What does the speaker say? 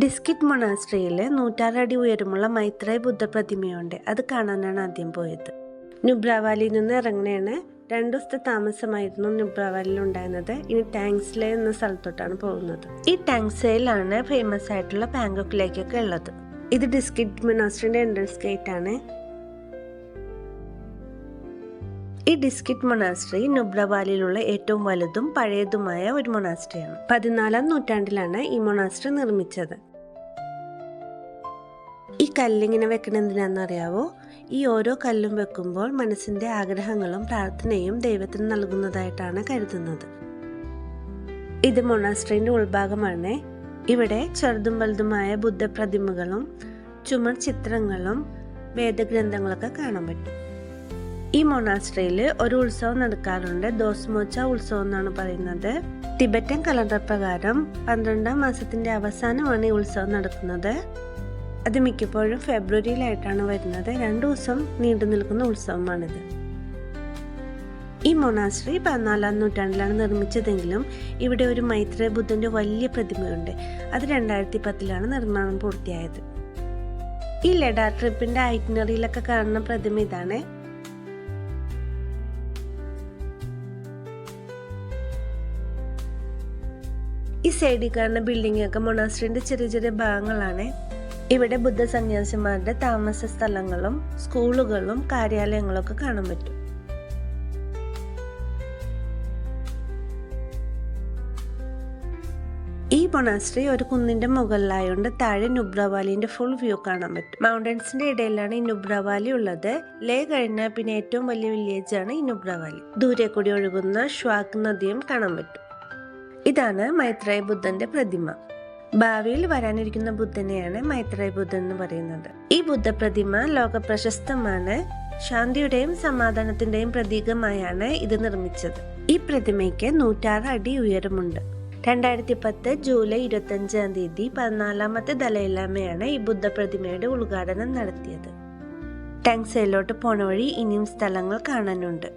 Diskette മൊണാസ്ട്രിയിൽ 106 അടി ഉയരമുള്ള മൈത്രേയ ബുദ്ധ പ്രതിമയുണ്ട്. അത് കാണാനാണ് ആദ്യം പോയത്. നുബ്രാവാലിയിൽ നിന്ന് ഇറങ്ങണേണ്. 2 ദിവസത്തെ താമസമായിരുന്നു നുബ്രാവാലിയിൽ ഉണ്ടായിരുന്നത്. ഇനി ടാങ്സ്ലെ എന്ന സ്ഥലത്തോട്ടാണ് പോകുന്നത്. ഈ ടാങ്സയിലാണ് ഫേമസ് ആയിട്ടുള്ള പാങ്കോക്ക് ലേക്കൊക്കെ ഉള്ളത്. ഇത് ഡിസ്കിറ്റ് മൊണാസ്ട്രിയുടെ എൻട്രൻസ് ഗേറ്റ് ആണ്. ഈ ഡിസ്കിറ്റ് മൊണാസ്ട്രി നുബ്രാവാലിയിലുള്ള ഏറ്റവും വലുതും പഴയതുമായ ഒരു മൊണാസ്ട്രിയാണ്. 14ാം നൂറ്റാണ്ടിലാണ് ഈ മൊണാസ്ട്രി നിർമ്മിച്ചത്. ഈ കല്ലിങ്ങനെ വെക്കണ എന്തിനാണെന്നറിയാവോ? ഈ ഓരോ കല്ലും വെക്കുമ്പോൾ മനസ്സിന്റെ ആഗ്രഹങ്ങളും പ്രാർത്ഥനയും ദൈവത്തിന് നൽകുന്നതായിട്ടാണ് കരുതുന്നത്. ഇത് മൊണാസ്ട്രിന്റെ ഉൾഭാഗമാണ്. ഇവിടെ ചെറുതും വലുതുമായ ബുദ്ധ പ്രതിമകളും ചുമർ ചിത്രങ്ങളും വേദഗ്രന്ഥങ്ങളൊക്കെ കാണാൻ പറ്റും. ഈ മൊണാസ്ട്രിയിൽ ഒരു ഉത്സവം നടക്കാറുണ്ട്. ദോസ്മോച്ച ഉത്സവം എന്നാണ് പറയുന്നത്. ടിബറ്റൻ കലണ്ടർ പ്രകാരം 12ാം മാസത്തിന്റെ അവസാനമാണ് ഈ ഉത്സവം നടക്കുന്നത്. അത് മിക്കപ്പോഴും ഫെബ്രുവരിയിലായിട്ടാണ് വരുന്നത്. 2 ദിവസം നീണ്ടു നിൽക്കുന്ന ഉത്സവമാണിത്. ഈ മൊണാസ്ട്രി 14ാം നൂറ്റാണ്ടിലാണ് നിർമ്മിച്ചതെങ്കിലും ഇവിടെ ഒരു മൈത്രേയ ബുദ്ധന്റെ വലിയ പ്രതിമയുണ്ട്. അത് 2010ലാണ് നിർമ്മാണം പൂർത്തിയായത്. ഈ ലഡാക്ക് ട്രിപ്പിന്റെ ഐറ്റിനറിയിലൊക്കെ കാണുന്ന പ്രതിമ ഇതാണ്. ഈ സൈഡിൽ കാണുന്ന ബിൽഡിംഗ് ഒക്കെ മൊണാസ്ട്രിന്റെ ചെറിയ ചെറിയ ഭാഗങ്ങളാണ്. ഇവിടെ ബുദ്ധ സന്യാസിമാരുടെ താമസ സ്ഥലങ്ങളും സ്കൂളുകളും കാര്യാലയങ്ങളും ഒക്കെ കാണാൻ പറ്റും. ഈ മൊണാസ്ട്രി ഒരു കുന്നിന്റെ മുകളിലായോണ്ട് താഴെ നുബ്രാവാലിന്റെ ഫുൾ വ്യൂ കാണാൻ പറ്റും. മൗണ്ടൻസിന്റെ ഇടയിലാണ് ഈ നുബ്രാവാലി ഉള്ളത്. ലേ കഴിഞ്ഞാൽ പിന്നെ ഏറ്റവും വലിയ വില്ലേജ് ആണ് ഈ നുബ്രാവാലി. ദൂരെ കൂടി ഒഴുകുന്ന ഷ്വാക് നദിയും കാണാൻ പറ്റും. ഇതാണ് മൈത്രേയ ബുദ്ധന്റെ പ്രതിമ. ഭാവിയിൽ വരാനിരിക്കുന്ന ബുദ്ധനെയാണ് മൈത്രേയ ബുദ്ധൻ എന്ന് പറയുന്നത്. ഈ ബുദ്ധ പ്രതിമ ലോക പ്രശസ്തമാണ്. ശാന്തിയുടെയും സമാധാനത്തിന്റെയും പ്രതീകമായാണ് ഇത് നിർമ്മിച്ചത്. ഈ പ്രതിമയ്ക്ക് 106 അടി ഉയരമുണ്ട്. 2010 ജൂലൈ 25-ാം തീയതി 14ാമത്തെ ദലൈലാമയാണ് ഈ ബുദ്ധ പ്രതിമയുടെ ഉദ്ഘാടനം നടത്തിയത്. ടാങ്സയിലോട്ട് പോണ വഴി ഇനിയും സ്ഥലങ്ങൾ കാണാനുണ്ട്.